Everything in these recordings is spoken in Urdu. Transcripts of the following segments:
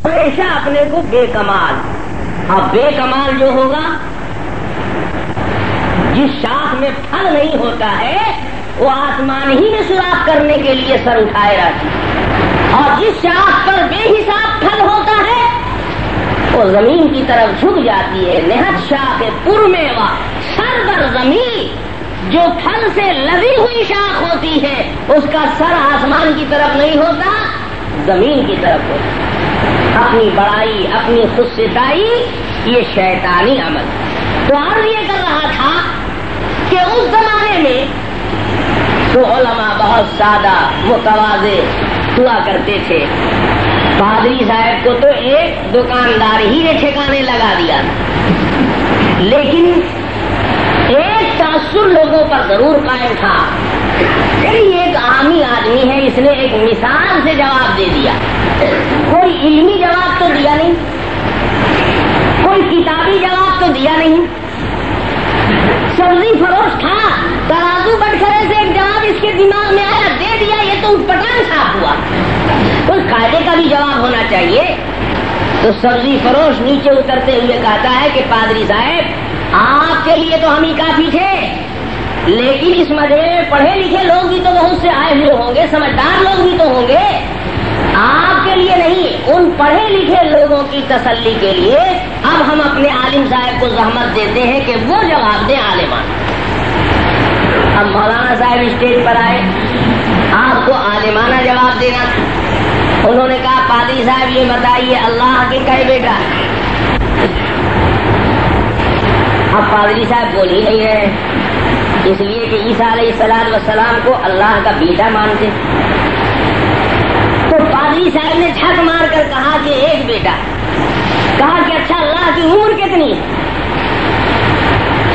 ہمیشہ اپنے کو بے کمال، اب بے کمال جو ہوگا، جس شاخ میں پھل نہیں ہوتا ہے وہ آسمان ہی میں سوراخ کرنے کے لیے سر اٹھائے رہتی، اور جس شاخ پر بے حساب پھل ہوتا ہے وہ زمین کی طرف جھک جاتی ہے۔ نہت شاخ پر میوہ سر بر زمین، جو پھل سے لدی ہوئی شاخ ہوتی ہے اس کا سر آسمان کی طرف نہیں ہوتا، زمین کی طرف ہوتا۔ اپنی بڑائی، اپنی خود ستائی، یہ شیطانی عمل۔ تو عرض یہ کر رہا تھا کہ اس زمانے میں تو علماء بہت سادہ متواضع ہوا کرتے تھے۔ پادری صاحب کو تو ایک دکاندار ہی نے ٹھکانے لگا دیا، لیکن ایک تاثر لوگوں پر ضرور قائم تھا۔ ایک عامی آدمی ہے، اس نے ایک مثال سے جواب دے دیا، کوئی علمی جواب تو دیا نہیں، کوئی کتابی جواب تو دیا نہیں۔ سبزی فروش تھا، ترازو بٹخرے سے ایک جواب اس کے دماغ میں آیا، دے دیا، یہ تو پٹان صاف ہوا، کوئی قاعدے کا بھی جواب ہونا چاہیے۔ تو سبزی فروش نیچے اترتے ہوئے کہتا ہے کہ پادری صاحب آپ کے لیے تو ہم ہی کافی تھے، لیکن اس مدرسے میں پڑھے لکھے لوگ بھی تو بہت سے آئے ہوئے ہوں گے، سمجھدار لوگ بھی تو ہوں گے، آپ کے لیے نہیں، ان پڑھے لکھے لوگوں کی تسلی کے لیے اب ہم اپنے عالم صاحب کو زحمت دیتے ہیں کہ وہ جواب دیں عالمانہ۔ اب مولانا صاحب اسٹیج پر آئے، آپ کو عالمانہ جواب دینا تھا۔ انہوں نے کہا پادری صاحب یہ بتائیے اللہ کے کئے بیٹا؟ اب پادری صاحب بول ہی نہیں رہے، اس لیے کہ عیسیٰ علیہ السلام کو اللہ کا بیٹا مانتے۔ تو پادری صاحب نے جھک مار کر کہا کہ ایک بیٹا۔ کہا کہ اچھا اللہ کی عمر کتنی ہے؟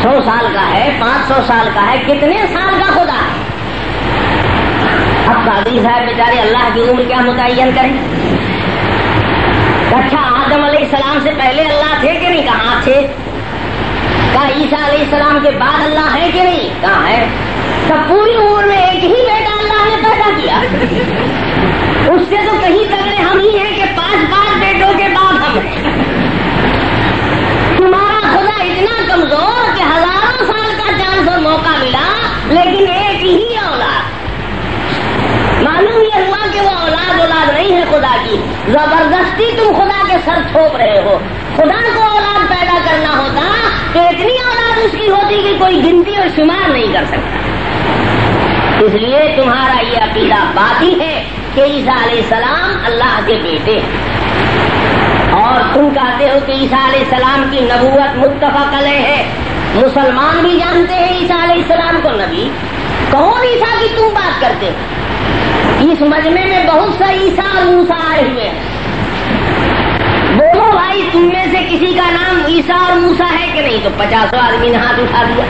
100 سال کا ہے، 500 سال کا ہے، کتنے سال کا خدا ہے؟ اب پادری صاحب بیچارے اللہ کی عمر کیا متعین کریں؟ اچھا آدم علیہ السلام سے پہلے اللہ تھے کہ نہیں؟ کہاں تھے؟ کہا عیسیٰ علیہ السلام کے بعد اللہ ہے کہ نہیں؟ کہاں ہے؟ تب پوری عمر میں ایک ہی بیٹا اللہ نے پیدا کیا، اس سے تو کہیں تگڑے ہم ہی ہیں کہ 5 بیٹوں کے بعد ہم ہیں۔ تمہارا خدا اتنا کمزور کہ ہزاروں سال کا چانس اور موقع ملا لیکن ایک ہی اولاد۔ معلوم یہ ہوا کہ وہ اولاد نہیں ہے خدا کی، زبردستی تم خدا کے سر تھوپ رہے ہو۔ خدا کو اولاد پیدا کرنا ہوتا تو اتنی اولاد اس کی ہوتی کہ کوئی گنتی اور شمار نہیں کر سکتا۔ اس لیے تمہارا یہ عقیدہ باطل ہے کہ عیسیٰ علیہ السلام اللہ کے بیٹے ہیں، اور تم کہتے ہو کہ عیسیٰ علیہ السلام کی نبوت متفق علیہ ہے۔ مسلمان بھی جانتے ہیں عیسیٰ علیہ السلام کو نبی۔ کون عیسیٰ کی تم بات کرتے ہو؟ اس مجمع میں بہت سے عیسیٰ اور موسیٰ آئے ہوئے ہیں، بولو بھائی تم میں سے کسی کا نام عیسیٰ اور موسیٰ ہے کہ نہیں؟ تو 50 آدمی نے ہاتھ اٹھا دیا۔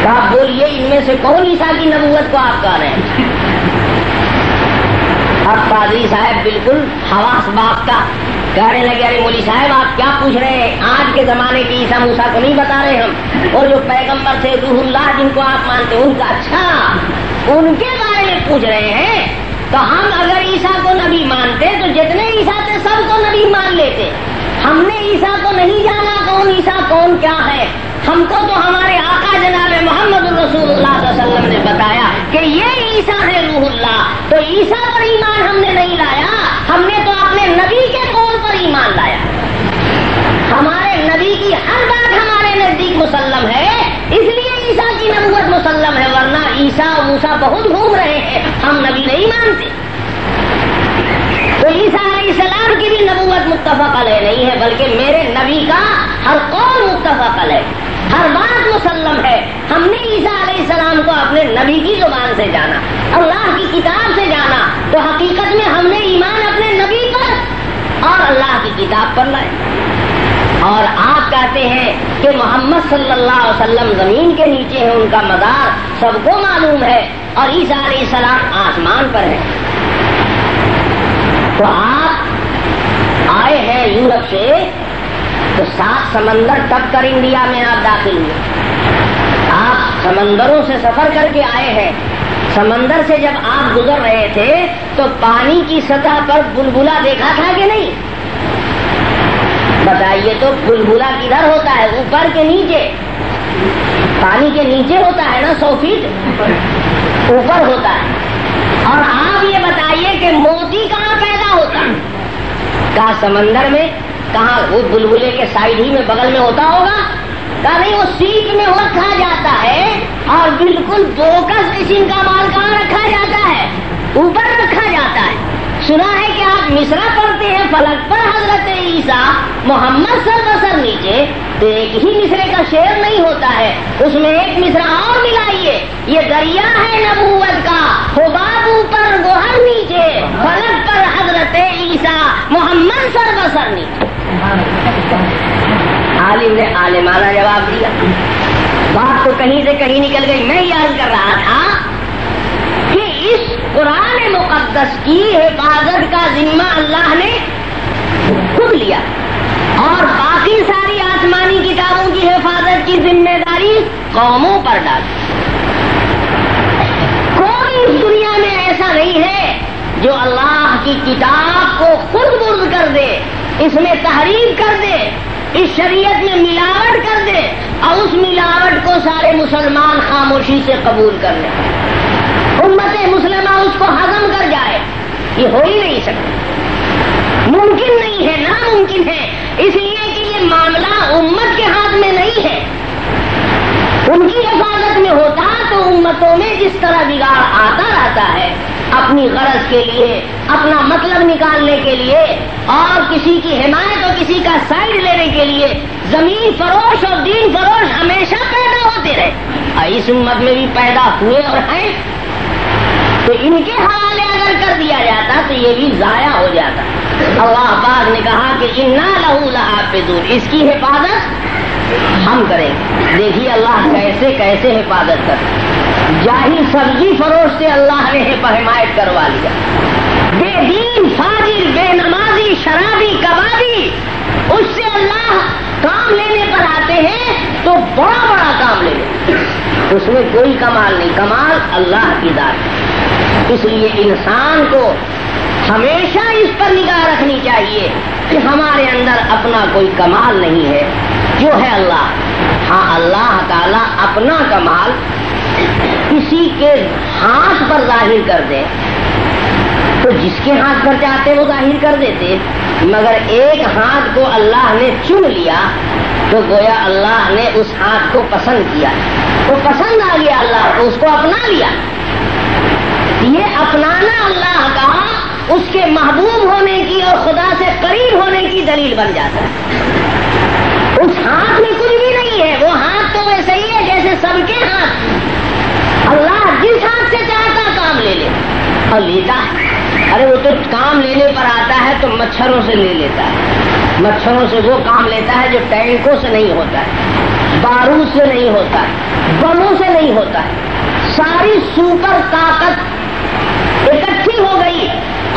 کہا بولیے ان میں سے کون عیسیٰ کی نبوت کو آپ کہہ رہے ہیں؟ اب پادری صاحب بالکل حواس باختہ کہنے لگے ارے مولوی صاحب آپ کیا پوچھ رہے ہیں؟ آج کے زمانے کی عیسیٰ موسیٰ کو نہیں بتا رہے ہم، اور جو پیغمبر تھے روح اللہ جن کو آپ مانتے ہیں ان کا، اچھا ان کے بارے میں پوچھ رہے ہیں؟ تو ہم اگر عیسیٰ کو نبی مانتے تو جتنے عیسیٰ تھے سب کو نبی مان لیتے۔ ہم نے عیسیٰ کو نہیں جانا کون عیسیٰ کون کیا ہے، ہم کو تو ہمارے آقا جناب محمد رسول اللہ صلی اللہ علیہ وسلم نے بتایا کہ یہ عیسیٰ ہے روح اللہ۔ تو عیسیٰ پر ایمان ہم نے نہیں لایا، ہم نے تو اپنے نبی کے قول پر ایمان لایا۔ ہمارے نبی کی ہر بات ہمارے نزدیک مسلم ہے، اس لیے عیسیٰ کی نبوت مسلم ہے، ورنہ عیسیٰ اور موسیٰ بہت گھوم رہے ہیں، ہم نبی نہیں مانتے۔ تو عیسیٰ علیہ السلام کی بھی نبوت متفق علیہ نہیں ہے، بلکہ میرے نبی کا ہر قول متفق علیہ، ہر بات مسلم ہے۔ ہم نے عیسیٰ علیہ السلام کو اپنے نبی کی زبان سے جانا، اللہ کی کتاب سے جانا، تو حقیقت میں ہم نے ایمان اپنے نبی پر اور اللہ کی کتاب پر لائے۔ اور آپ کہتے ہیں کہ محمد صلی اللہ علیہ وسلم زمین کے نیچے ہیں، ان کا مدار سب کو معلوم ہے، اور عیسیٰ علیہ السلام آسمان پر ہے۔ تو آپ آئے ہیں یورپ سے تو 7 سمندر ٹپ کر انڈیا میں آپ داخل ہوئے، آپ سمندروں سے سفر کر کے آئے ہیں۔ سمندر سے جب آپ گزر رہے تھے تو پانی کی سطح پر بلبلا دیکھا تھا کہ نہیں؟ بتائیے تو بلبلا کدھر ہوتا ہے؟ اوپر کے نیچے؟ پانی کے نیچے ہوتا ہے نا، 100 فیٹ اوپر ہوتا ہے۔ اور آپ یہ بتائیے کہ موتی کہاں پیدا ہوتا ہے؟ کہاں سمندر میں؟ کہاں وہ بلبلے کے سائڈ ہی میں بغل میں ہوتا ہوگا؟ کہا نہیں، وہ سیپ میں رکھا جاتا ہے اور بالکل بوکس قسم کا مال کہاں رکھا جاتا ہے؟ اوپر رکھا جاتا ہے۔ سنا ہے کہ آپ مصرع پڑھتے ہیں فلک پر حضرت عیسیٰ محمد سر بسر نیچے، تو ایک ہی مصرے کا شعر نہیں ہوتا ہے، اس میں ایک مصرع اور ملائیے، یہ دریا ہے نبوت کا، حباب اوپر گوہر نیچے، فلک پر حضرت عیسیٰ محمد سر بسر نیچے۔ عالم نے عالمانہ جواب دیا۔ بات تو کہیں سے کہیں نکل گئی۔ میں یاد کر رہا تھا کہ اس قرآن مقدس کی حفاظت کا ذمہ اللہ نے خود لیا اور باقی ساری آسمانی کتابوں کی حفاظت کی ذمہ داری قوموں پر ڈال۔ کوئی اس دنیا میں ایسا نہیں ہے جو اللہ کی کتاب کو خود برد کر دے، اس میں تحریف کر دے، اس شریعت میں ملاوٹ کر دے اور اس ملاوٹ کو سارے مسلمان خاموشی سے قبول کر لیں، امت مسلمہ اس کو ہضم کر جائے۔ یہ ہو ہی نہیں سکتا، ممکن نہیں ہے، ناممکن ہے، اس لیے کہ یہ معاملہ امت کے ہاتھ میں نہیں ہے۔ ان کی حفاظت میں ہوتا تو امتوں میں جس طرح بگاڑ آتا رہتا ہے اپنی غرض کے لیے، اپنا مطلب نکالنے کے لیے اور کسی کی حمایت اور کسی کا سائڈ لینے کے لیے زمین فروش اور دین فروش ہمیشہ پیدا ہوتے رہے، اور اس امت میں بھی پیدا ہوئے اور ہیں، تو ان کے حوالے اگر کر دیا جاتا تو یہ بھی ضائع ہو جاتا۔ اللہ پاک نے کہا کہ انا لہو لحافظون، اس کی حفاظت ہم کریں گے۔ دیکھیے اللہ کیسے کیسے حفاظت کرتے، جاہی سبزی فروش سے اللہ نے حمایت کروا لیا، بے دین فاجر بے نمازی شرابی کبابی اس سے اللہ کام لینے پر آتے ہیں تو بڑا بڑا کام لے لیں، اس میں کوئی کمال نہیں، کمال اللہ کی ذات ہے۔ اس لیے انسان کو ہمیشہ اس پر نگاہ رکھنی چاہیے کہ ہمارے اندر اپنا کوئی کمال نہیں ہے، جو ہے اللہ۔ ہاں اللہ تعالیٰ اپنا کمال کسی کے ہاتھ پر ظاہر کر دے تو جس کے ہاتھ پر چاہتے وہ ظاہر کر دیتے، مگر ایک ہاتھ کو اللہ نے چن لیا تو گویا اللہ نے اس ہاتھ کو پسند کیا، وہ پسند آ گیا اللہ کو، اس کو اپنا لیا۔ یہ اپنانا اللہ کا اس کے محبوب ہونے کی اور خدا سے قریب ہونے کی دلیل بن جاتا ہے۔ اس ہاتھ میں کچھ بھی نہیں ہے، وہ ہاتھ تو ویسے ہی ہے جیسے سب کے ہاتھ، اللہ جس ہاتھ سے چاہتا کام لے لے اور لیتا ہے۔ ارے وہ تو کام لینے پر آتا ہے تو مچھروں سے لے لیتا ہے، مچھروں سے وہ کام لیتا ہے جو ٹینکوں سے نہیں ہوتا ہے، بارود سے نہیں ہوتا ہے، بموں سے نہیں ہوتا ہے۔ ساری سپر طاقت اکٹھی ہو گئی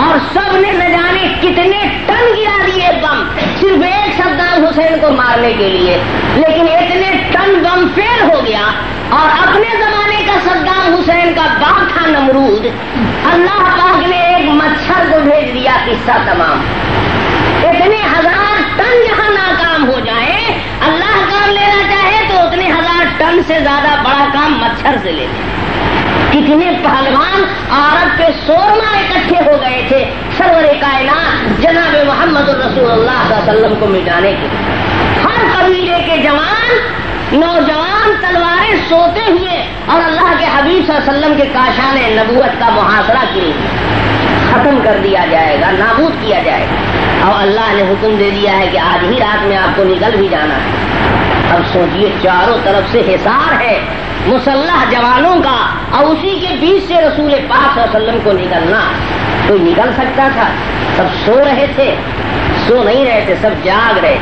اور سب نے نہ جانے کتنے ٹن گرا دیے بم صرف ایک صدام حسین کو مارنے کے لیے، لیکن اتنے ٹن بم فیل ہو گیا اور اپنے زمانے کا صدام حسین کا باپ تھا نمرود، اللہ پاک نے ایک مچھر کو بھیج دیا، قصہ تمام۔ اتنے ہزار ٹن جہاں ناکام ہو جائیں، اللہ کام لینا چاہے تو اتنے ہزار ٹن سے زیادہ بڑا کام مچھر سے لے لے۔ کتنے پہلوان عرب کے سورما اکٹھے ہو گئے تھے سرور کائنات جناب محمد الرسول اللہ صلی اللہ علیہ وسلم کو مٹانے کے، ہر قبیلے کے جوان نوجوان تلواریں سوتے ہوئے اور اللہ کے حبیب صلی اللہ علیہ وسلم کے کاشان نبوت کا محاصرہ کی، ختم کر دیا جائے گا، نابود کیا جائے گا، اور اللہ نے حکم دے دیا ہے کہ آج ہی رات میں آپ کو نکل بھی جانا ہے۔ اب سوچئے چاروں طرف سے حصار ہے مسلح جوانوں کا، اور اسی کے بیچ سے رسول پاک صلی اللہ علیہ وسلم کو نکلنا، کوئی نکل سکتا تھا؟ سب سو رہے تھے، سو نہیں رہے تھے، سب جاگ رہے۔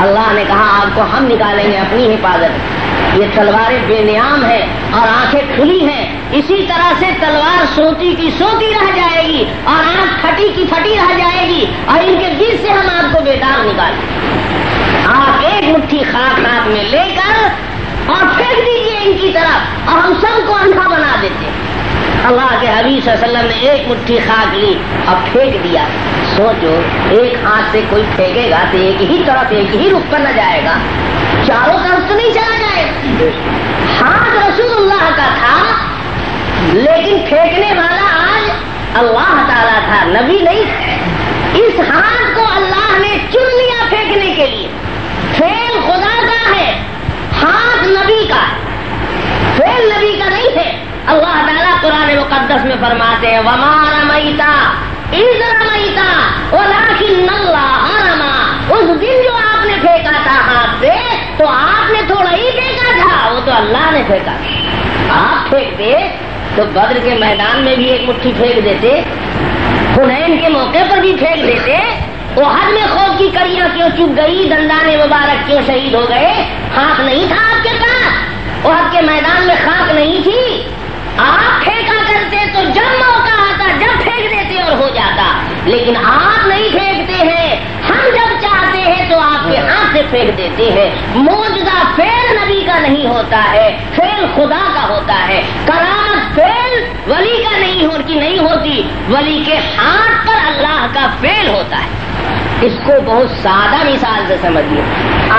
اللہ نے کہا آپ کو ہم نکالیں گے اپنی حفاظت، یہ تلواریں بے نیام ہیں اور آنکھیں کھلی ہیں، اسی طرح سے تلوار سوتی کی سوتی رہ جائے گی اور آنکھ پھٹی کی پھٹی رہ جائے گی، اور ان کے بیچ سے ہم آپ کو بیدار نکالیں۔ آپ ایک مٹھی خاک ہاتھ میں لے کر اور پھینک دیجیے ان کی طرف، اور ہم سب کو اندھا بنا دیتے۔ اللہ کے حبیب صلی اللہ علیہ وسلم نے ایک مٹھی خاک لی اور پھینک دیا. سوچو ایک ہاتھ سے کوئی پھینکے گا تو ایک ہی طرف ایک ہی رخ پر نہ جائے گا, چاروں طرف تو نہیں چلا جائے گا. ہاتھ رسول اللہ کا تھا لیکن پھینکنے والا آج اللہ تعالیٰ تھا, نبی نہیں. اس ہاتھ کو اللہ نے چن لیا پھینکنے کے لیے. فعل خدا کا ہے, ہاتھ نبی کا ہے, فعل نبی کا نہیں ہے. اللہ تعالیٰ قرآن مقدس میں فرماتے ہیں وما رمیتا اذ رمیتا ولکن اللہ رما. اس دن جو آپ نے پھینکا تھا ہاتھ سے تو آپ نے تھوڑا ہی پھینکا تھا, وہ تو اللہ نے پھینکا. آپ پھینکتے تو بدر کے میدان میں بھی ایک مٹھی پھینک دیتے, حنین کے موقع پر بھی پھینک دیتے, احد میں خوف کی کڑیاں کیوں چپ گئی, دندان مبارک کیوں شہید ہو گئے. ہاتھ نہیں تھا آپ کے پاس, احد کے میدان میں خاک نہیں تھی. آپ پھینکا کرتے تو جب موقع آتا جب پھینک دیتے اور ہو جاتا, لیکن آپ نہیں پھینکتے ہیں. ہم جب چاہتے ہیں تو آپ کے ہاتھ سے پھینک دیتے ہیں. موجودہ فعل نبی کا نہیں ہوتا ہے, فعل خدا کا ہوتا ہے. کرامت فعل ولی کا نہیں ہوتی, ولی کے ہاتھ پر اللہ کا فعل ہوتا ہے. اس کو بہت سادہ مثال سے سمجھیے.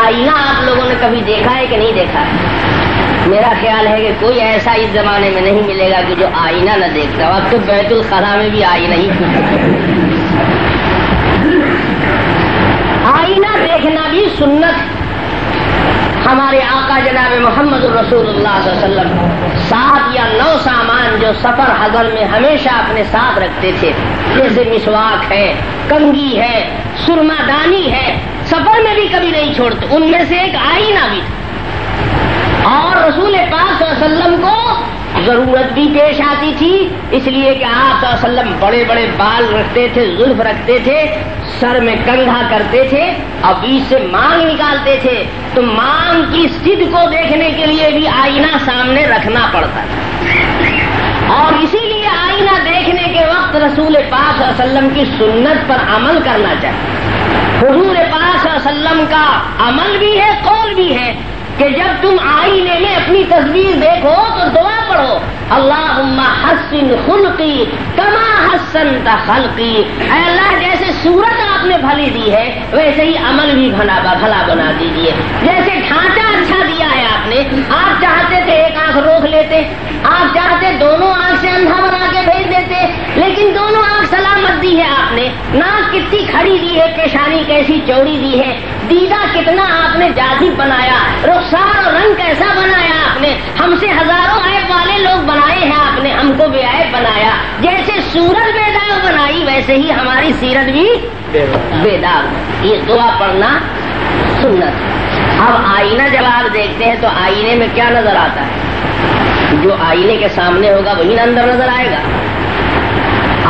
آئینہ آپ لوگوں نے کبھی دیکھا ہے کہ نہیں دیکھا ہے؟ میرا خیال ہے کہ کوئی ایسا اس زمانے میں نہیں ملے گا کہ جو آئینہ نہ دیکھتا. اب تو بیت الخلا میں بھی آئینہ ہی. آئینہ دیکھنا بھی سنت. ہمارے آقا جناب محمد الرسول اللہ صلی اللہ علیہ وسلم 7 یا 9 سامان جو سفر حضر میں ہمیشہ اپنے ساتھ رکھتے تھے, جیسے مسواک ہے, کنگھی ہے, سرما دانی ہے, سفر میں بھی کبھی نہیں چھوڑتے. ان میں سے ایک آئینہ بھی تھا. اور رسول پاک صلی اللہ علیہ وسلم کو ضرورت بھی پیش آتی تھی, اس لیے کہ آپ صلی اللہ علیہ وسلم بڑے بڑے بال رکھتے تھے, زلف رکھتے تھے, سر میں کنگھا کرتے تھے اور بیچ سے مانگ نکالتے تھے. تو مانگ کی سدھ کو دیکھنے کے لیے بھی آئینہ سامنے رکھنا پڑتا تھا. اور اسی لیے آئینہ دیکھنے کے وقت رسول پاک صلی اللہ علیہ وسلم کی سنت پر عمل کرنا چاہیے. حضور پاک صلی اللہ علیہ وسلم کا عمل بھی ہے, قول بھی ہے کہ جب تم آئینے میں اپنی تصویر دیکھو تو دعا پڑھو اللہم حسن خلقی کما حسنت خلقی. اے اللہ جیسے صورت آپ نے بھلی دی ہے ویسے ہی عمل بھی بھلا بنا دیجیے. جیسے ڈھانچہ اچھا دیا ہے آپ نے, آپ چاہتے تھے ایک آنکھ روک لیتے, آپ چاہتے دونوں آنکھ سے اندھا بنا کے بھیج دیتے, لیکن دونوں آنکھ سلامت دی ہے آپ نے. ناک کتنی کھڑی دی ہے, پیشانی کیسی چوڑی دی ہے, دیدہ کتنا آپ نے جاذب بنایا, رخسار اور رنگ کیسا بنایا آپ نے. ہم سے ہزاروں عیب والے لوگ بنائے ہیں آپ نے, ہم کو بے عیب بنایا. جیسے سورج بے داغ بنائی ویسے ہی ہماری سیرت بھی بے داغ. یہ دعا پڑھنا سنت. اب آئینہ جب آپ دیکھتے ہیں تو آئینے میں کیا نظر آتا ہے؟ جو آئینے کے سامنے ہوگا وہی اندر نظر آئے گا.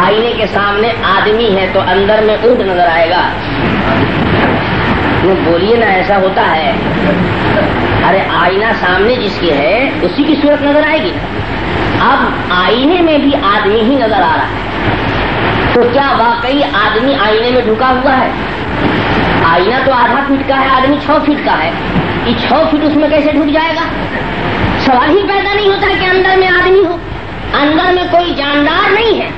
آئینے کے سامنے آدمی ہے تو اندر میں اونٹ نظر آئے گا. بولیے نا, ایسا ہوتا ہے. ارے آئینہ سامنے جس کی ہے اسی کی صورت نظر آئے گی. اب آئینے میں بھی آدمی ہی نظر آ رہا ہے تو کیا واقعی آدمی آئینے میں ڈھکا ہوا ہے؟ آئینہ تو 8.5 فٹ کا ہے, آدمی 6 فٹ کا ہے. یہ 6 فٹ اس میں کیسے ڈھک جائے گا؟ سوال ہی پیدا نہیں ہوتا کہ اندر میں آدمی ہو. اندر میں کوئی جاندار نہیں ہے,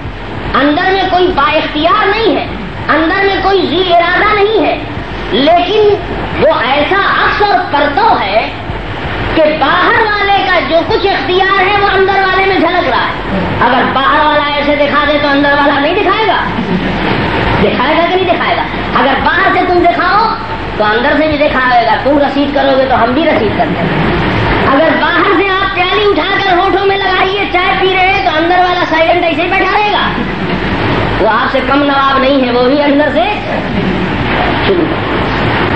اندر میں کوئی با اختیار نہیں ہے, اندر میں کوئی ذی ارادہ نہیں ہے, لیکن وہ ایسا عکس اور پرتو ہے کہ باہر والے کا جو کچھ اختیار ہے وہ اندر والے میں جھلک رہا ہے. اگر باہر والا ایسے دکھا دے تو اندر والا نہیں دکھائے گا, دکھائے گا کہ نہیں دکھائے گا؟ اگر باہر سے تم دکھاؤ تو اندر سے بھی دکھائے گا. تم رسید کرو گے تو ہم بھی رسید کرتے ہیں. اگر باہر سے آپ پیالی اٹھا کر ہونٹوں میں لگائیے, چائے پی رہے ہیں تو اندر والا سائلنٹ ایسے ہی بیٹھا رہے گا. وہ آپ سے کم نواب نہیں ہے, وہ بھی اندر سے شروع.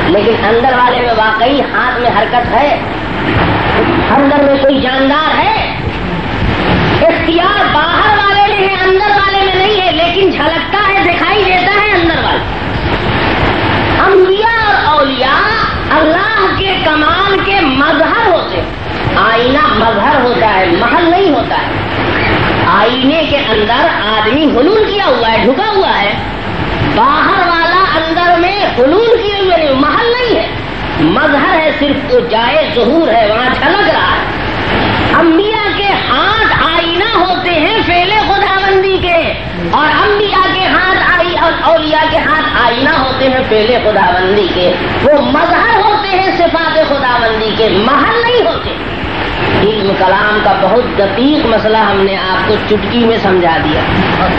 لیکن اندر والے میں واقعی ہاتھ میں حرکت ہے, اندر میں کوئی جاندار ہے. اختیار باہر والے میں ہے, اندر والے میں نہیں ہے, لیکن جھلکتا ہے, دکھائی دیتا ہے اندر والے. انبیاء اور اولیاء اللہ کے کمال کے مظہر ہوتے. آئینہ مظہر ہوتا ہے, محل نہیں ہوتا ہے. آئینے کے اندر آدمی حلول کیا ہوا ہے, ڈھکا ہوا ہے. باہر والا اندر میں حلول کیے ہوئے نہیں, محل نہیں ہے, مظہر ہے, صرف وہ جائے ظہور ہے, وہاں جھلک رہا ہے. انبیاء کے ہاتھ آئینہ ہوتے ہیں, فعل اور انبیاء کے ہاتھ آئی اور اولیاء کے ہاتھ آئینہ ہوتے ہیں پہلے خداوندی کے، وہ مظہر ہوتے ہیں صفات خداوندی کے، محل نہیں ہوتے۔ علم کلام کا بہت دقیق مسئلہ ہم نے آپ کو چٹکی میں سمجھا دیا۔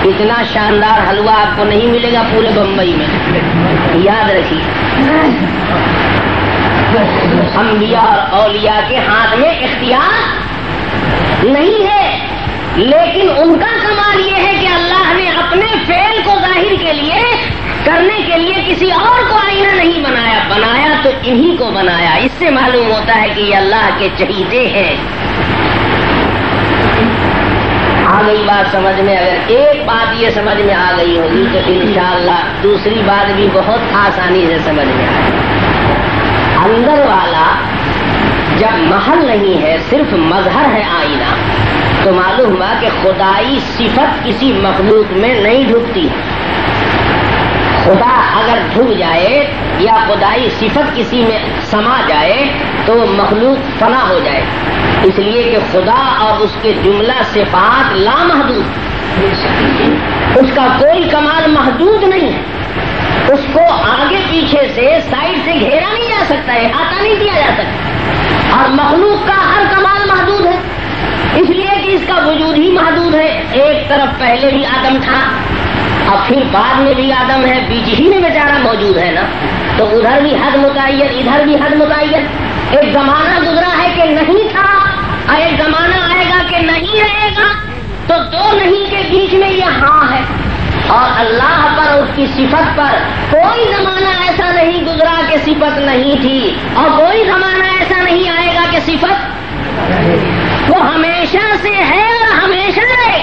اتنا شاندار حلوہ آپ کو نہیں ملے گا پورے بمبئی میں، یاد رکھیے۔ انبیاء اور اولیاء کے ہاتھ میں اختیار نہیں ہے، لیکن ان کا کمال یہ ہے کہ اللہ نے اپنے فعل کو ظاہر کے لیے کرنے کے لیے کسی اور کو آئینہ نہیں بنایا، بنایا تو انہی کو بنایا۔ اس سے معلوم ہوتا ہے کہ یہ اللہ کے چہیتے ہیں۔ آ گئی بات سمجھ میں؟ اگر ایک بات یہ سمجھ میں آ گئی ہوگی تو انشاءاللہ دوسری بات بھی بہت آسانی سے سمجھ میں آئے گی۔ اندر والا جب محل نہیں ہے، صرف مظہر ہے آئینہ، تو معلوم ہوا کہ خدائی صفت کسی مخلوق میں نہیں ڈھکتی۔ خدا اگر ڈھک جائے یا خدائی صفت کسی میں سما جائے تو مخلوق فنا ہو جائے، اس لیے کہ خدا اور اس کے جملہ صفات لامحدود، اس کا کوئی کمال محدود نہیں ہے، اس کو آگے پیچھے سے سائڈ سے گھیرا نہیں جا سکتا ہے، احاطہ نہیں کیا جا سکتا، اور مخلوق کا ہر کمال محدود ہے، اس لیے کہ اس کا وجود ہی محدود ہے۔ ایک طرف پہلے بھی آدم تھا اور پھر بعد میں بھی آدم ہے، بیچ ہی میں بیچارہ موجود ہے نا، تو ادھر بھی حد متعین ادھر بھی حد متعین۔ ایک زمانہ گزرا ہے کہ نہیں تھا اور ایک زمانہ آئے گا کہ نہیں رہے گا، تو دو نہیں کے بیچ میں یہ ہاں ہے۔ اور اللہ پر اس کی صفت پر کوئی زمانہ ایسا نہیں گزرا کہ صفت نہیں تھی، اور کوئی زمانہ ایسا نہیں آئے گا کہ صفت، وہ ہمیشہ سے ہے اور ہمیشہ رہے،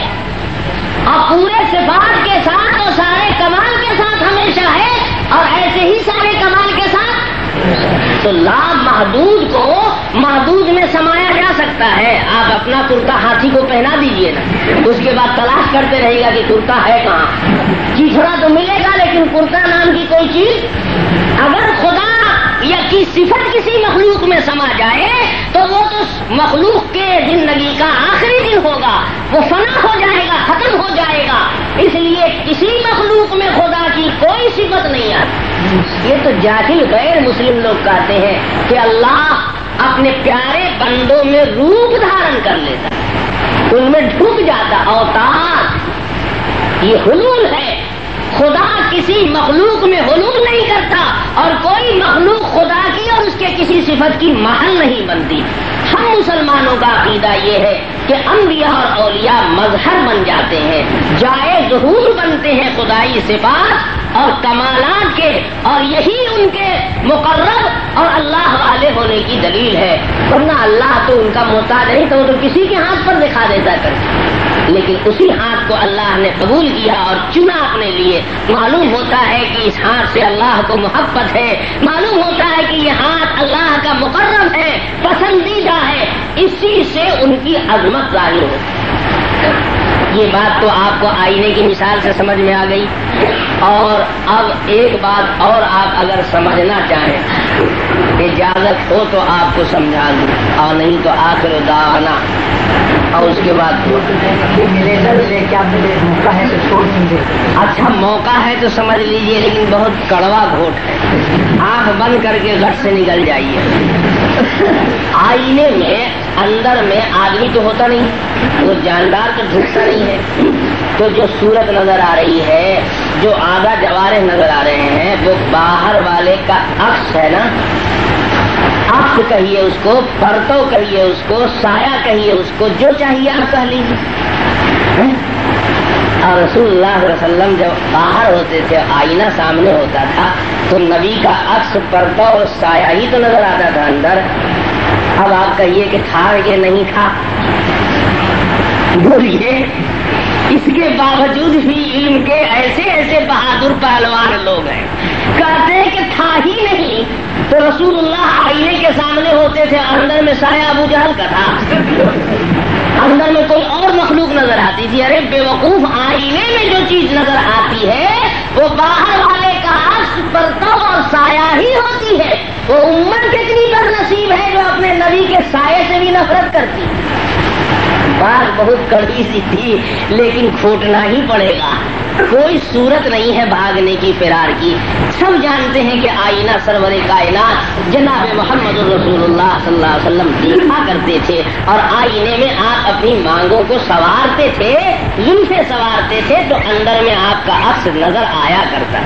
اور پورے صفات کے ساتھ اور سارے کمال کے ساتھ ہمیشہ ہے، اور ایسے ہی سارے کمال کے ساتھ۔ تو لا محدود کو محدود میں سمایا جا سکتا ہے۔ آپ اپنا کرتا ہاتھی کو پہنا دیجئے نا، اس کے بعد تلاش کرتے رہے گا کہ کرتا ہے کہاں، چیچڑا تو ملے گا لیکن کرتا نام کی کوئی چیز۔ اگر خدا یا کی صفت کسی مخلوق میں سما جائے تو وہ تو مخلوق کے زندگی کا آخری دن ہوگا، وہ فنا ہو جائے گا، ختم ہو جائے گا۔ اس لیے کسی مخلوق میں خدا کی کوئی صفت نہیں آتی۔ یہ تو جاہل غیر مسلم لوگ کہتے ہیں کہ اللہ اپنے پیارے بندوں میں روپ دھارن کر لیتا، ان میں ڈھک جاتا، اوتار، یہ حلول ہے۔ خدا کسی مخلوق میں حلول نہیں کرتا، اور کوئی مخلوق خدا کی اور اس کے کسی صفت کی محل نہیں بنتی۔ ہم مسلمانوں کا عقیدہ یہ ہے کہ انبیاء اور اولیاء مظہر بن جاتے ہیں، جائے ظہور بنتے ہیں خدائی صفات اور کمالات کے، اور یہی ان کے مقرب اور اللہ والے ہونے کی دلیل ہے۔ ورنہ اللہ تو ان کا محتاج نہیں، تو وہ تو کسی کے ہاتھ پر دکھا دیتا کرتا، لیکن اسی ہاتھ کو اللہ نے قبول کیا اور چنا اپنے لیے۔ معلوم ہوتا ہے کہ اس ہاتھ سے اللہ کو محبت ہے، معلوم ہوتا ہے کہ یہ ہاتھ اللہ کا مقرب ہے، پسندیدہ ہے، اسی سے ان کی عظمت ظاہر ہوتی۔ یہ بات تو آپ کو آئینے کی مثال سے سمجھ میں آ گئی۔ اور اب ایک بات اور آپ اگر سمجھنا چاہیں، اجازت ہو تو آپ کو سمجھا دوں، اور نہیں تو آخر دعوانا، اور اس کے بعد اچھا موقع ہے تو سمجھ لیجئے، لیکن بہت کڑوا گھوٹ ہے، آنکھ بند کر کے گھٹ سے نکل جائیے۔ آئینے میں اندر میں آدمی تو ہوتا نہیں، وہ جاندار تو ڈھکتا نہیں ہے، تو جو صورت نظر آ رہی ہے، جو آدھا جوارح نظر آ رہے ہیں، وہ باہر والے کا عکس ہے نا، عکس کہیے اس کو، پرتو کہیے اس کو، سایہ کہیے اس کو، جو چاہیے آپ کہہ لیجیے۔ اور رسول اللہ صلی اللہ علیہ وسلم جب باہر ہوتے تھے، آئینہ سامنے ہوتا تھا، تو نبی کا عکس، پرتو اور سایہ ہی تو نظر آتا تھا اندر۔ اب آپ کہیے کہ تھا یہ نہیں تھا، بولیے۔ اس کے باوجود بھی علم کے ایسے ایسے بہادر پہلوان لوگ ہیں، کہتے ہیں کہ تھا ہی نہیں، تو رسول اللہ آئینے کے سامنے ہوتے تھے، اندر میں سایہ ابو جہل کا تھا، اندر میں کوئی اور مخلوق نظر آتی تھی۔ ارے بے وقوف، آئینے میں جو چیز نظر آتی ہے وہ باہر والے کا عکس، پرتو اور سایہ ہی ہوتی ہے۔ وہ امت کتنی بد نصیب ہے جو اپنے نبی کے سائے سے بھی نفرت کرتی ہے۔ بات بہت کڑوی سی تھی لیکن کھوٹنا ہی پڑے گا. کوئی صورت نہیں ہے بھاگنے کی فرار کی. سب جانتے ہیں کہ آئینہ سرور کائنات جناب محمد رسول اللہ صلی اللہ علیہ وسلم دیکھا کرتے تھے اور آئینے میں آپ اپنی مانگوں کو سنوارتے تھے, زلفیں سنوارتے تھے تو اندر میں آپ کا عکس نظر آیا کرتا.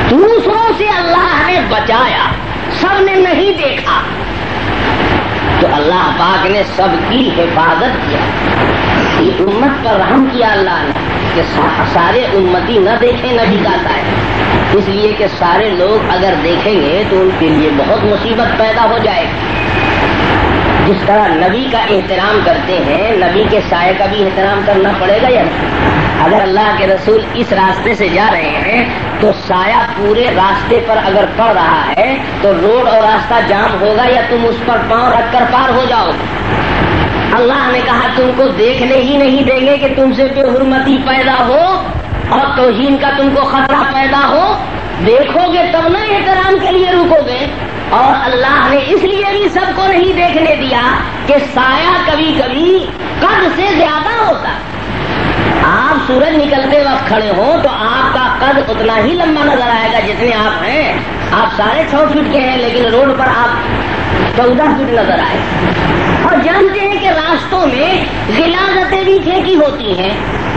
دوسروں سے اللہ نے بچایا, سب نے نہیں دیکھا تو اللہ پاک نے سب کی حفاظت کیا. یہ امت پر رحم کیا اللہ نے کہ سارے امتی نہ دیکھیں نبی کا سایہ, اس لیے کہ سارے لوگ اگر دیکھیں گے تو ان کے لیے بہت مصیبت پیدا ہو جائے. جس طرح نبی کا احترام کرتے ہیں, نبی کے سائے کا بھی احترام کرنا پڑے گا یا نہیں؟ اگر اللہ کے رسول اس راستے سے جا رہے ہیں تو سایہ پورے راستے پر اگر پڑ رہا ہے تو روڈ اور راستہ جام ہوگا یا تم اس پر پاؤں رکھ کر پار ہو جاؤ. اللہ نے کہا تم کو دیکھنے ہی نہیں دیں گے کہ تم سے بے حرمتی پیدا ہو اور توہین کا تم کو خطرہ پیدا ہو. دیکھو گے تب نہ احترام کے لیے رکو گے. اور اللہ نے اس لیے بھی سب کو نہیں دیکھنے دیا کہ سایہ کبھی کبھی قد سے زیادہ ہوتا. آپ سورج نکلتے وقت کھڑے ہو تو آپ کا قد اتنا ہی لمبا نظر آئے گا جتنے آپ ہیں. آپ 6.5 فٹ کے ہیں لیکن روڈ پر آپ 14 فٹ نظر آئے. اور جانتے ہیں کہ راستوں میں غلاظتیں بھی پھینکی ہوتی ہیں,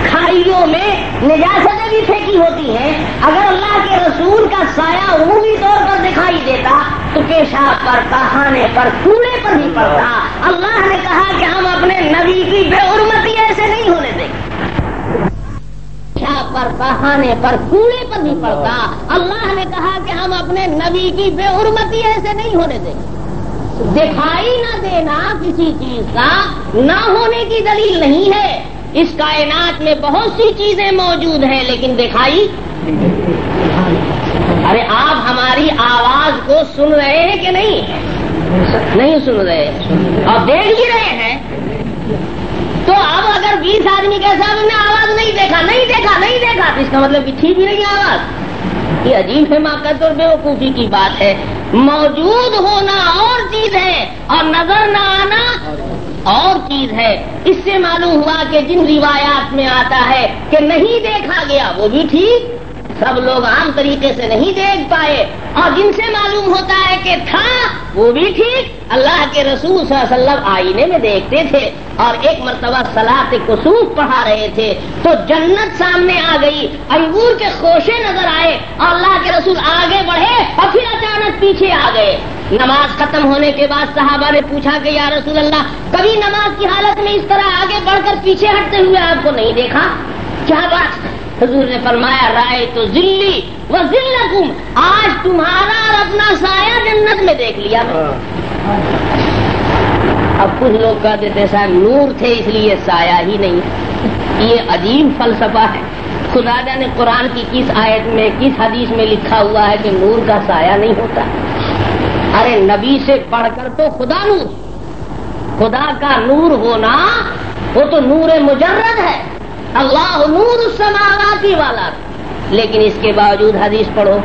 کھائیوں میں نجاستیں بھی پھینکی ہوتی ہیں. اگر اللہ کے رسول کا سایہ عمومی طور پر دکھائی دیتا تو پیشاب پر, کہانے پر, کوڑے پر بھی پڑتا. اللہ نے کہا کہ ہم اپنے نبی کی بے حرمتی ایسے نہیں ہونے دیں. پیشاب پر, کہانے پر, کوڑے پر بھی پڑتا. اللہ نے کہا کہ ہم اپنے نبی کی بے حرمتی ایسے نہیں ہونے دیں. دکھائی نہ دینا کسی چیز کا نہ ہونے کی دلیل نہیں ہے. اس کائنات میں بہت سی چیزیں موجود ہیں لیکن دکھائی. ارے آپ ہماری آواز کو سن رہے ہیں کہ نہیں سن رہے اور دیکھ بھی رہے ہیں. تو اب اگر 20 آدمی کے ساتھ ہم نے آواز نہیں دیکھا تو اس کا مطلب کہ ٹھیک ہی نہیں آواز. یہ عجیب حماقت اور بیوقوفی کی بات ہے. موجود ہونا اور چیز ہے اور نظر نہ آنا اور چیز ہے. اس سے معلوم ہوا کہ جن روایات میں آتا ہے کہ نہیں دیکھا گیا وہ بھی ٹھیک, سب لوگ عام طریقے سے نہیں دیکھ پائے, اور جن سے معلوم ہوتا ہے کہ تھا وہ بھی ٹھیک. اللہ کے رسول صلی اللہ علیہ وسلم آئینے میں دیکھتے تھے اور ایک مرتبہ صلاۃ کسوف پڑھا رہے تھے تو جنت سامنے آ گئی, انگور کے خوشے نظر آئے اور اللہ کے رسول آگے بڑھے اور پھر اچانک پیچھے آ گئے. نماز ختم ہونے کے بعد صحابہ نے پوچھا کہ یا رسول اللہ, کبھی نماز کی حالت میں اس طرح آگے بڑھ کر پیچھے ہٹتے ہوئے آپ کو نہیں دیکھا, کیا بات؟ حضور نے فرمایا رائے تو ذلی و ذلکم, آج تمہارا اور اپنا سایہ جنت میں دیکھ لیا. اب کچھ لوگ کہہ دیتے صاحب نور تھے اس لیے سایہ ہی نہیں. یہ عجیب فلسفہ ہے. خدا جانے قرآن کی کس آیت میں کس حدیث میں لکھا ہوا ہے کہ نور کا سایہ نہیں ہوتا. ارے نبی سے پڑھ کر تو خدا نور, خدا کا نور ہونا وہ تو نور مجرد ہے. اللہ نور السماوات والا, لیکن اس کے باوجود حدیث پڑھو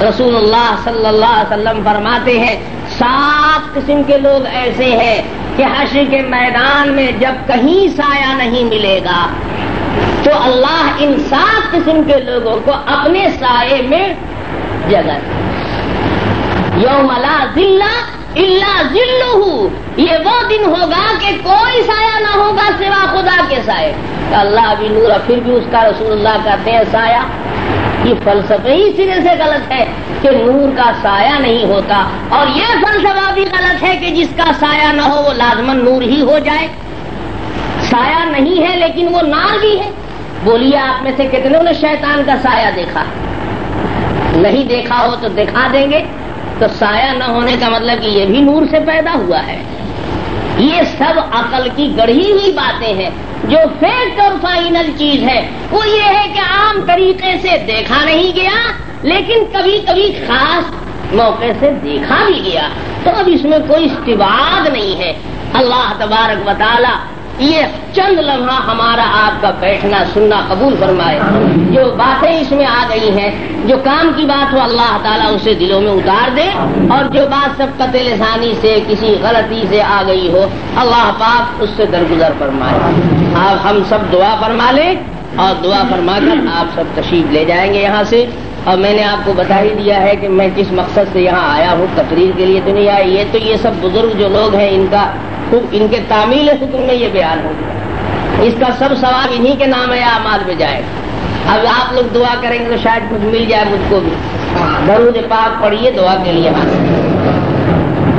رسول اللہ صلی اللہ علیہ وسلم فرماتے ہیں 7 قسم کے لوگ ایسے ہیں کہ حشر کے میدان میں جب کہیں سایہ نہیں ملے گا تو اللہ ان 7 قسم کے لوگوں کو اپنے سائے میں جگہ. یوم لا ذل الا ذلہ, یہ وہ دن ہوگا کہ کوئی سایہ نہ ہوگا سوا خدا کے سائے. اللہ بھی نور, پھر بھی اس کا رسول اللہ کہتے ہیں سایہ. یہ فلسفہ ہی سرے سے غلط ہے کہ نور کا سایہ نہیں ہوتا, اور یہ فلسفہ بھی غلط ہے کہ جس کا سایہ نہ ہو وہ لازماً نور ہی ہو جائے. سایہ نہیں ہے لیکن وہ نار بھی ہے. بولیے آپ میں سے کتنے نے شیطان کا سایہ دیکھا؟ نہیں دیکھا ہو تو دکھا دیں گے. تو سایہ نہ ہونے کا مطلب کہ یہ بھی نور سے پیدا ہوا ہے. یہ سب عقل کی گڑھی ہوئی باتیں ہیں. جو فیکٹ اور فائنل چیز ہے وہ یہ ہے کہ عام طریقے سے دیکھا نہیں گیا لیکن کبھی کبھی خاص موقع سے دیکھا بھی گیا, تو اب اس میں کوئی استبعاد نہیں ہے. اللہ تبارک و تعالی یہ چند لمحہ ہمارا آپ کا بیٹھنا سننا قبول فرمائے. جو باتیں اس میں آ گئی ہیں، جو کام کی بات ہو اللہ تعالیٰ اسے دلوں میں اتار دے، اور جو بات سبقت لسانی سے کسی غلطی سے آ گئی ہو اللہ پاک اس سے درگزر فرمائے. آپ ہم سب دعا فرما لیں اور دعا فرما کر آپ سب تشریف لے جائیں گے یہاں سے. اور میں نے آپ کو بتا ہی دیا ہے کہ میں کس مقصد سے یہاں آیا ہوں، تقریر کے لیے تو نہیں آیا. یہ سب بزرگ جو لوگ ہیں ان کے تعمیل حکم میں یہ بیان ہو گیا. اس کا سب ثواب انہی کے نام اعمال میں جائے. اب آپ لوگ دعا کریں گے تو شاید کچھ مل جائے مجھ کو بھی. درود پاک پڑھیے دعا کے لیے.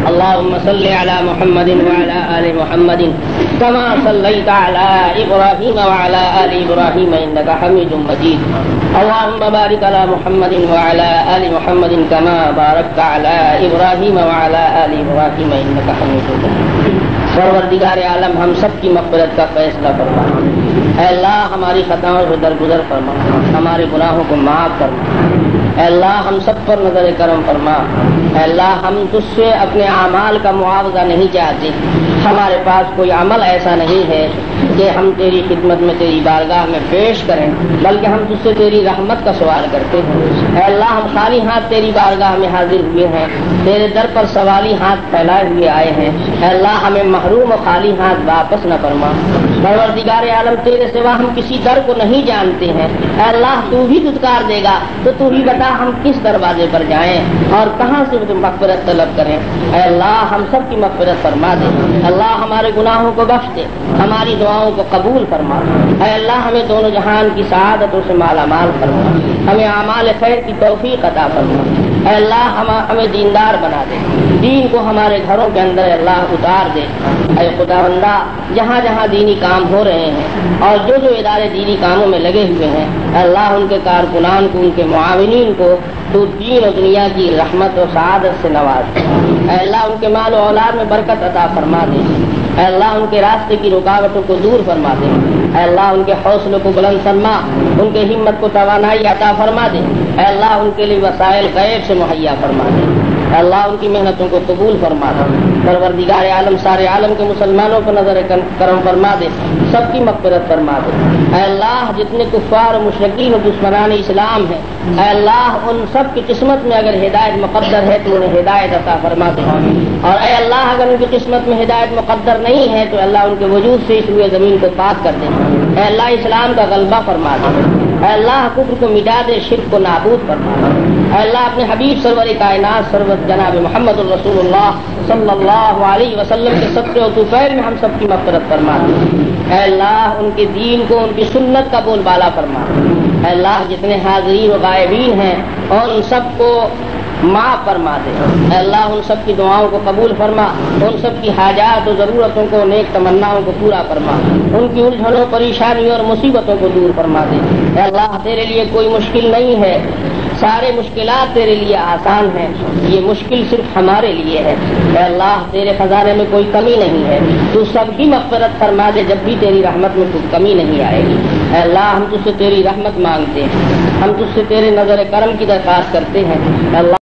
اللهم صل على محمد وعلى آل محمد كما صليت على إبراهيم وعلى آل إبراهيم إنك حميد مجيد. اللهم بارك على محمد وعلى آل محمد كما باركت على إبراهيم وعلى آل إبراهيم إنك حميد مجيد. پروردگار عالم ہم سب کی مغفرت کا فیصلہ فرما. اے اللہ ہماری خطاؤں سے درگزر فرما، ہمارے گناہوں کو معاف فرما. اے اللہ ہم سب پر نظر کرم فرما. اے اللہ ہم تجھ سے اپنے اعمال کا معاوضہ نہیں چاہتے. ہمارے پاس کوئی عمل ایسا نہیں ہے کہ ہم تیری خدمت میں تیری بارگاہ میں پیش کریں، بلکہ ہم تجھ سے تیری رحمت کا سوال کرتے ہیں. اے اللہ ہم خالی ہاتھ تیری بارگاہ میں حاضر ہوئے ہیں، تیرے در پر سوالی ہاتھ پھیلائے ہوئے آئے ہیں. اے اللہ ہمیں محروم و خالی ہاتھ واپس نہ فرما. پروردگار عالم تیرے سوا ہم کسی در کو نہیں جانتے ہیں. اے اللہ تو بھی دھتکار دے گا تو تو ہی بتا ہم کس دروازے پر جائیں اور کہاں سے مغفرت طلب کریں. اے اللہ ہم سب کی مغفرت فرما دے. اللہ ہمارے گناہوں کو بخش دے، ہماری دعاؤں کو قبول فرما. اے اللہ ہمیں دونوں جہان کی سعادتوں سے مالا مال فرما، ہمیں اعمال خیر کی توفیق عطا فرما. اے اللہ ہمیں دیندار بنا دے، دین کو ہمارے گھروں کے اندر اللہ اتار دے. اے خداوندہ جہاں جہاں دینی کام ہو رہے ہیں اور جو ادارے دینی کاموں میں لگے ہوئے ہیں، اے اللہ ان کے کارکنان کو، ان کے معاونین کو تو دین و دنیا کی رحمت و سعادت سے نواز. اے اللہ ان کے مال و اولاد میں برکت عطا فرما دے. اے اللہ ان کے راستے کی رکاوٹوں کو دور فرما دے. اے اللہ ان کے حوصلوں کو بلند فرما، ان کے ہمت کو توانائی عطا فرما دے. اے اللہ ان کے لیے وسائل غیب سے مہیا فرما دے. اے اللہ ان کی محنتوں کو قبول فرما دے. پروردگار عالم سارے عالم کے مسلمانوں پر نظر کرم فرما دے، سب کی مغفرت فرما دے. اے اللہ جتنے کفار و مشرکین و دشمنان اسلام ہیں، اے اللہ ان سب کی قسمت میں اگر ہدایت مقدر ہے تو انہیں ہدایت عطا فرما دے. اور اے اللہ اگر ان کی قسمت میں ہدایت مقدر نہیں ہے تو اللہ ان کے وجود سے اس روئے زمین کو پاک کر دے. اے اللہ اسلام کا غلبہ فرما دے. اے اللہ کفر کو مٹا دے، شرک کو نابود فرما دے. اے اللہ اپنے حبیب سرور کائنات سرور جناب محمد الرسول اللہ صلی اللہ علیہ وسلم کے صدقے و طفیل میں ہم سب کی مغفرت فرما دے. اے اللہ ان کے دین کو، ان کی سنت کا بول بالا فرما. اے اللہ جتنے حاضرین و غائبین ہیں اور ان سب کو معاف فرما دے. اے اللہ ان سب کی دعاؤں کو قبول فرما، ان سب کی حاجات و ضرورتوں کو، نیک تمناؤں کو پورا فرما، ان کی الجھنوں پریشانیوں اور مصیبتوں کو دور فرما دے. اے اللہ تیرے لیے کوئی مشکل نہیں ہے، سارے مشکلات تیرے لیے آسان ہیں، یہ مشکل صرف ہمارے لیے ہے. اے اللہ تیرے خزانے میں کوئی کمی نہیں ہے، تو سب کی مغفرت فرما دے، جب بھی تیری رحمت میں کوئی کمی نہیں آئے گی. اے اللہ ہم تجھ سے تیری رحمت مانگتے ہیں، ہم تجھ سے تیرے نظر کرم کی درخواست کرتے ہیں. اللہ